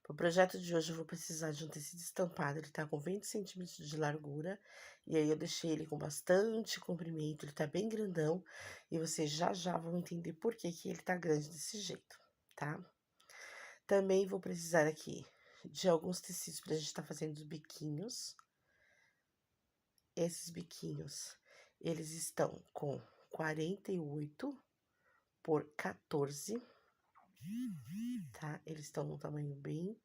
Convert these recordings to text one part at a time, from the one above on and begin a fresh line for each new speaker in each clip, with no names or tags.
Para o projeto de hoje eu vou precisar de um tecido estampado, ele tá com 20 centímetros de largura, e aí eu deixei ele com bastante comprimento, ele tá bem grandão, e vocês já vão entender por que que ele tá grande desse jeito, tá? Também vou precisar aqui de alguns tecidos pra gente tá fazendo os biquinhos. Esses biquinhos, eles estão com 48 por 14, tá? Eles estão num tamanho bem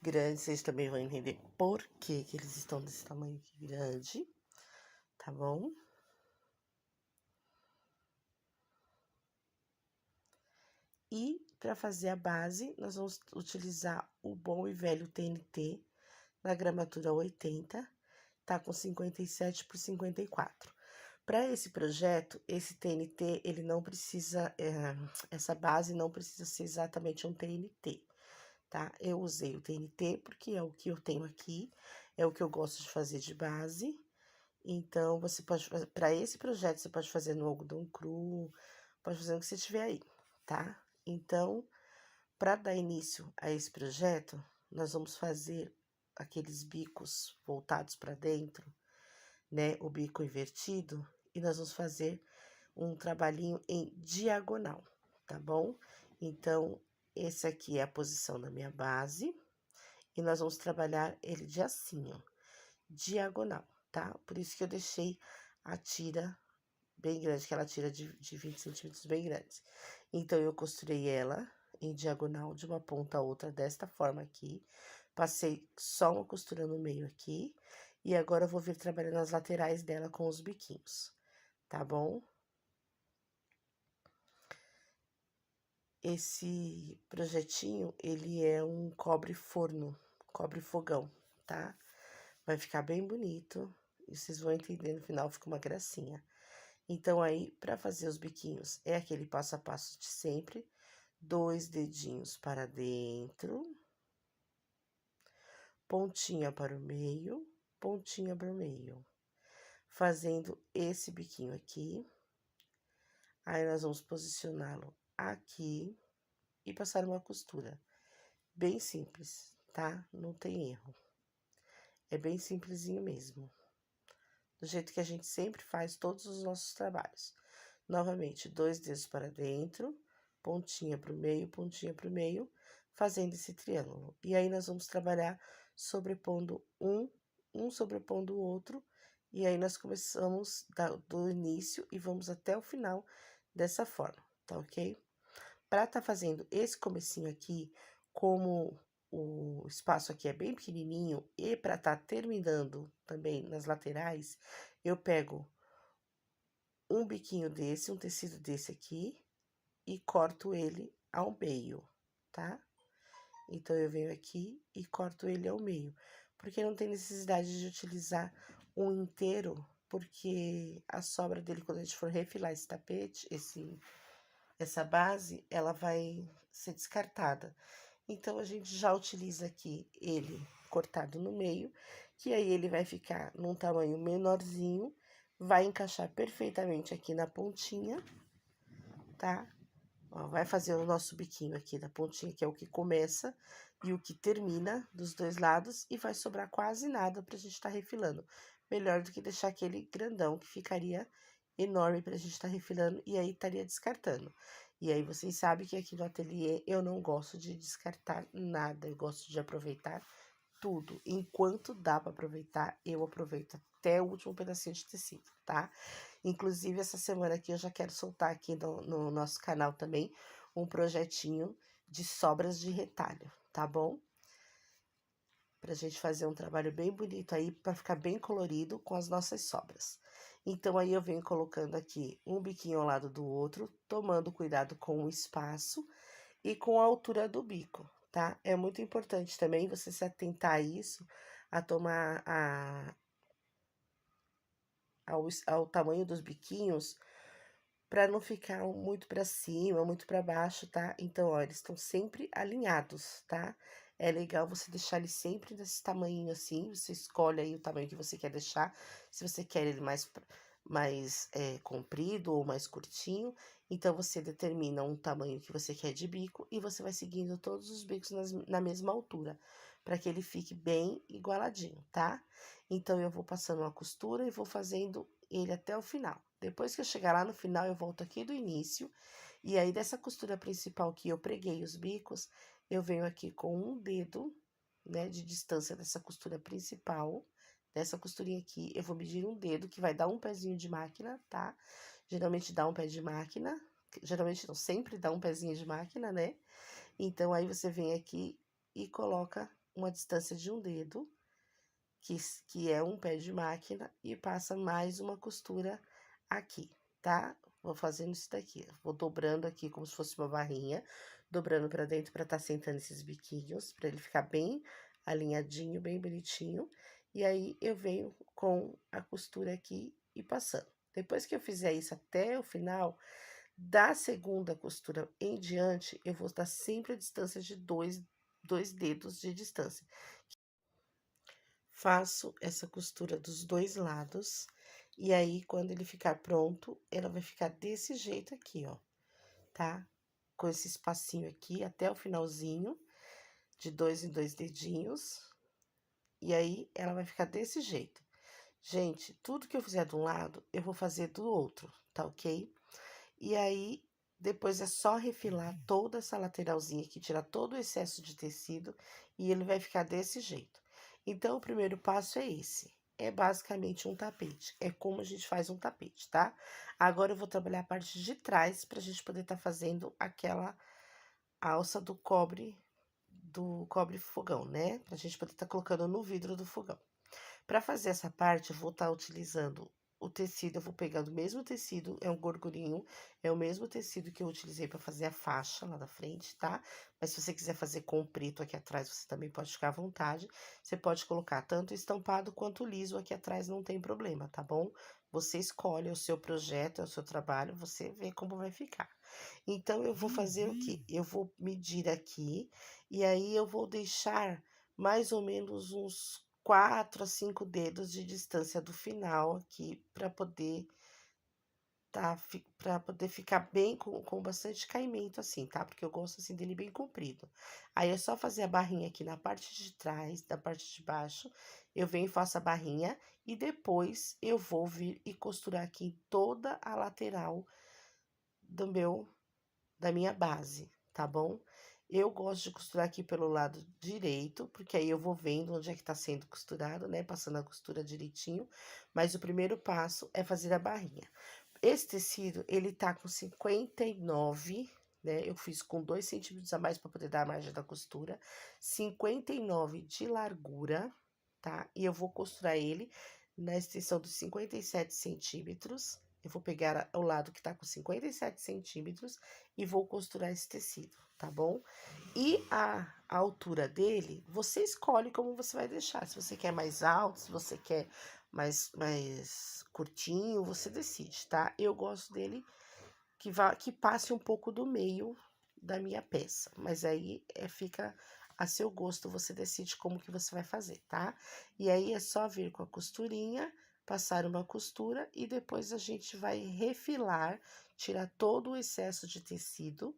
grande, vocês também vão entender por que que eles estão desse tamanho aqui grande, tá bom? E para fazer a base, nós vamos utilizar o bom e velho TNT na gramatura 80, tá com 57 por 54. Para esse projeto, esse TNT, ele não precisa, essa base não precisa ser exatamente um TNT, tá? Eu usei o TNT porque é o que eu tenho aqui, é o que eu gosto de fazer de base. Então, você pode fazer, para esse projeto, você pode fazer no algodão cru, pode fazer o que você tiver aí, tá? Então, para dar início a esse projeto, nós vamos fazer aqueles bicos voltados para dentro, né? O bico invertido, e nós vamos fazer um trabalhinho em diagonal, tá bom? Então, esse aqui é a posição da minha base, e nós vamos trabalhar ele de assim, ó, diagonal, tá? Por isso que eu deixei a tira bem grande, aquela tira de 20 centímetros bem grande. Então, eu costurei ela em diagonal de uma ponta a outra desta forma aqui. Passei só uma costura no meio aqui. E agora, eu vou vir trabalhando as laterais dela com os biquinhos, tá bom? Esse projetinho, ele é um cobre-forno, cobre-fogão, tá? Vai ficar bem bonito, e vocês vão entender no final, fica uma gracinha. Então, aí, para fazer os biquinhos, é aquele passo a passo de sempre. 2 dedinhos para dentro, pontinha para o meio, pontinha para o meio. Fazendo esse biquinho aqui. Aí, nós vamos posicioná-lo aqui e passar uma costura. Bem simples, tá? Não tem erro. É bem simplesinho mesmo. Do jeito que a gente sempre faz todos os nossos trabalhos. Novamente, 2 dedos para dentro, pontinha para o meio, fazendo esse triângulo. E aí, nós vamos trabalhar sobrepondo um sobrepondo o outro, e aí nós começamos do início e vamos até o final dessa forma, tá ok? Para tá fazendo esse comecinho aqui, como o espaço aqui é bem pequenininho, e para tá terminando também nas laterais, eu pego um biquinho desse, um tecido desse aqui, e corto ele ao meio, tá? Então, eu venho aqui e corto ele ao meio, porque não tem necessidade de utilizar um inteiro, porque a sobra dele, quando a gente for refilar esse tapete, essa base, ela vai ser descartada. Então, a gente já utiliza aqui ele cortado no meio, que aí ele vai ficar num tamanho menorzinho, vai encaixar perfeitamente aqui na pontinha, tá? Ó, vai fazer o nosso biquinho aqui da pontinha, que é o que começa e o que termina dos dois lados, e vai sobrar quase nada pra gente tá refilando. Melhor do que deixar aquele grandão, que ficaria enorme pra gente tá refilando, e aí estaria descartando. E aí, vocês sabem que aqui no ateliê eu não gosto de descartar nada, eu gosto de aproveitar tudo. Enquanto dá para aproveitar, eu aproveito até o último pedacinho de tecido, tá? Inclusive, essa semana aqui eu já quero soltar aqui no nosso canal também um projetinho de sobras de retalho, tá bom? Pra gente fazer um trabalho bem bonito aí, pra ficar bem colorido com as nossas sobras. Então, aí eu venho colocando aqui um biquinho ao lado do outro, tomando cuidado com o espaço e com a altura do bico, tá? É muito importante também você se atentar a isso, a tomar ao tamanho dos biquinhos, para não ficar muito para cima, muito para baixo, tá? Então, ó, eles estão sempre alinhados, tá? É legal você deixar ele sempre desse tamanho assim, você escolhe aí o tamanho que você quer deixar, se você quer ele mais comprido ou mais curtinho. Então, você determina um tamanho que você quer de bico e você vai seguindo todos os bicos na mesma altura, para que ele fique bem igualadinho, tá? Então, eu vou passando uma costura e vou fazendo ele até o final. Depois que eu chegar lá no final, eu volto aqui do início, e aí dessa costura principal que eu preguei os bicos, eu venho aqui com um dedo, né, de distância dessa costura principal, dessa costurinha aqui, eu vou medir um dedo, que vai dar um pezinho de máquina, tá? Geralmente dá um pé de máquina, geralmente não, sempre dá um pezinho de máquina, né? Então, aí você vem aqui e coloca uma distância de um dedo, que é um pé de máquina, e passa mais uma costura aqui, tá? Vou fazendo isso daqui, vou dobrando aqui como se fosse uma barrinha, dobrando pra dentro pra tá sentando esses biquinhos, pra ele ficar bem alinhadinho, bem bonitinho. E aí, eu venho com a costura aqui e passando. Depois que eu fizer isso até o final, da segunda costura em diante, eu vou dar sempre a distância de dois dedos de distância. Faço essa costura dos dois lados, e aí, quando ele ficar pronto, ela vai ficar desse jeito aqui, ó, tá? Com esse espacinho aqui até o finalzinho, de 2 em 2 dedinhos, e aí, ela vai ficar desse jeito. Gente, tudo que eu fizer de um lado, eu vou fazer do outro, tá ok? E aí, depois é só refilar toda essa lateralzinha aqui, tirar todo o excesso de tecido, e ele vai ficar desse jeito. Então, o primeiro passo é esse. É basicamente um tapete. É como a gente faz um tapete, tá? Agora, eu vou trabalhar a parte de trás, pra gente poder tá fazendo aquela alça do cobre fogão, né? Pra gente poder tá colocando no vidro do fogão. Para fazer essa parte, eu vou estar utilizando o tecido, eu vou pegando o mesmo tecido, é um gorgurinho, é o mesmo tecido que eu utilizei para fazer a faixa lá na frente, tá? Mas se você quiser fazer com o preto aqui atrás, você também pode ficar à vontade. Você pode colocar tanto estampado quanto liso aqui atrás, não tem problema, tá bom? Você escolhe o seu projeto, é o seu trabalho, você vê como vai ficar. Então, eu vou fazer o quê? Eu vou medir aqui, e aí eu vou deixar mais ou menos uns 4 a 5 dedos de distância do final aqui, para poder ficar bem com bastante caimento assim, tá? Porque eu gosto assim dele bem comprido. Aí é só fazer a barrinha aqui na parte de trás, da parte de baixo, eu venho e faço a barrinha, e depois eu vou vir e costurar aqui em toda a lateral da minha base, tá bom? Eu gosto de costurar aqui pelo lado direito, porque aí eu vou vendo onde é que tá sendo costurado, né? Passando a costura direitinho. Mas o primeiro passo é fazer a barrinha. Esse tecido, ele tá com 59, né? Eu fiz com 2 centímetros a mais para poder dar a margem da costura. 59 de largura, tá? E eu vou costurar ele na extensão dos 57 centímetros. Eu vou pegar o lado que tá com 57 centímetros e vou costurar esse tecido, tá bom? E a altura dele, você escolhe como você vai deixar. Se você quer mais alto, se você quer mais curtinho, você decide, tá? Eu gosto dele que passe um pouco do meio da minha peça, mas aí fica a seu gosto, você decide como que você vai fazer, tá? E aí é só vir com a costurinha, passar uma costura e depois a gente vai refilar, tirar todo o excesso de tecido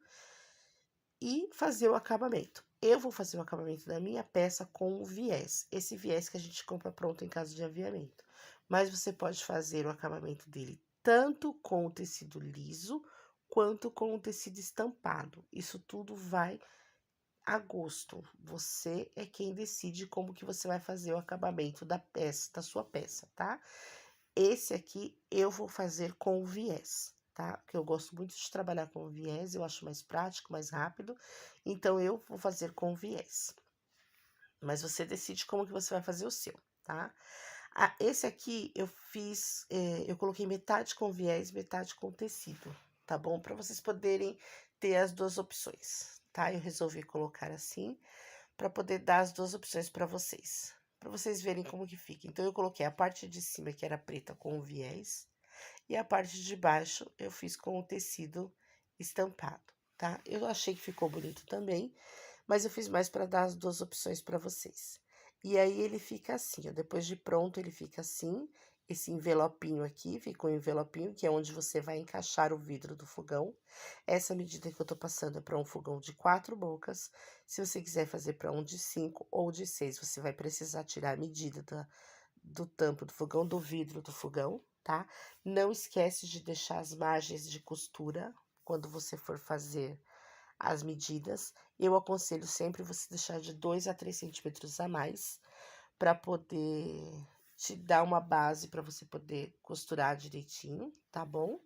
e fazer o acabamento. Eu vou fazer o acabamento da minha peça com o viés, esse viés que a gente compra pronto em casa de aviamento. Mas você pode fazer o acabamento dele tanto com o tecido liso, quanto com o tecido estampado. Isso tudo vai a gosto. Você é quem decide como que você vai fazer o acabamento da peça, da sua peça, tá? Esse aqui eu vou fazer com o viés, tá? Porque eu gosto muito de trabalhar com viés, eu acho mais prático, mais rápido. Então, eu vou fazer com viés. Mas você decide como que você vai fazer o seu, tá? Esse aqui eu fiz, eu coloquei metade com viés, metade com tecido, tá bom? Para vocês poderem ter as duas opções, tá? Eu resolvi colocar assim, para poder dar as duas opções para vocês verem como que fica. Então, eu coloquei a parte de cima, que era preta, com o viés, e a parte de baixo eu fiz com o tecido estampado, tá? Eu achei que ficou bonito também, mas eu fiz mais para dar as duas opções para vocês. E aí, ele fica assim, ó, depois de pronto, ele fica assim, esse envelopinho aqui, fica um envelopinho que é onde você vai encaixar o vidro do fogão. Essa medida que eu tô passando é para um fogão de 4 bocas. Se você quiser fazer para um de 5 ou de 6, você vai precisar tirar a medida do tampo do fogão, do vidro do fogão, tá? Não esquece de deixar as margens de costura quando você for fazer as medidas. Eu aconselho sempre você deixar de 2 a 3 centímetros a mais, para poder te dar uma base para você poder costurar direitinho, tá bom?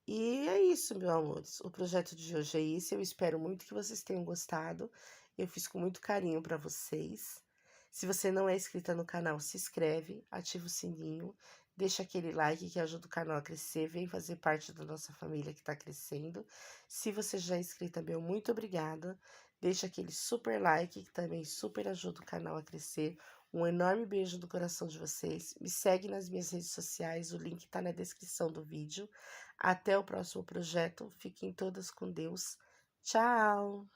E é isso, meus amores. O projeto de hoje é isso. Eu espero muito que vocês tenham gostado. Eu fiz com muito carinho para vocês. Se você não é inscrita no canal, se inscreve, ativa o sininho, deixa aquele like que ajuda o canal a crescer, vem fazer parte da nossa família que está crescendo. Se você já é inscrita, meu, muito obrigada. Deixa aquele super like que também super ajuda o canal a crescer. Um enorme beijo do coração de vocês. Me segue nas minhas redes sociais, o link tá na descrição do vídeo. Até o próximo projeto. Fiquem todas com Deus. Tchau!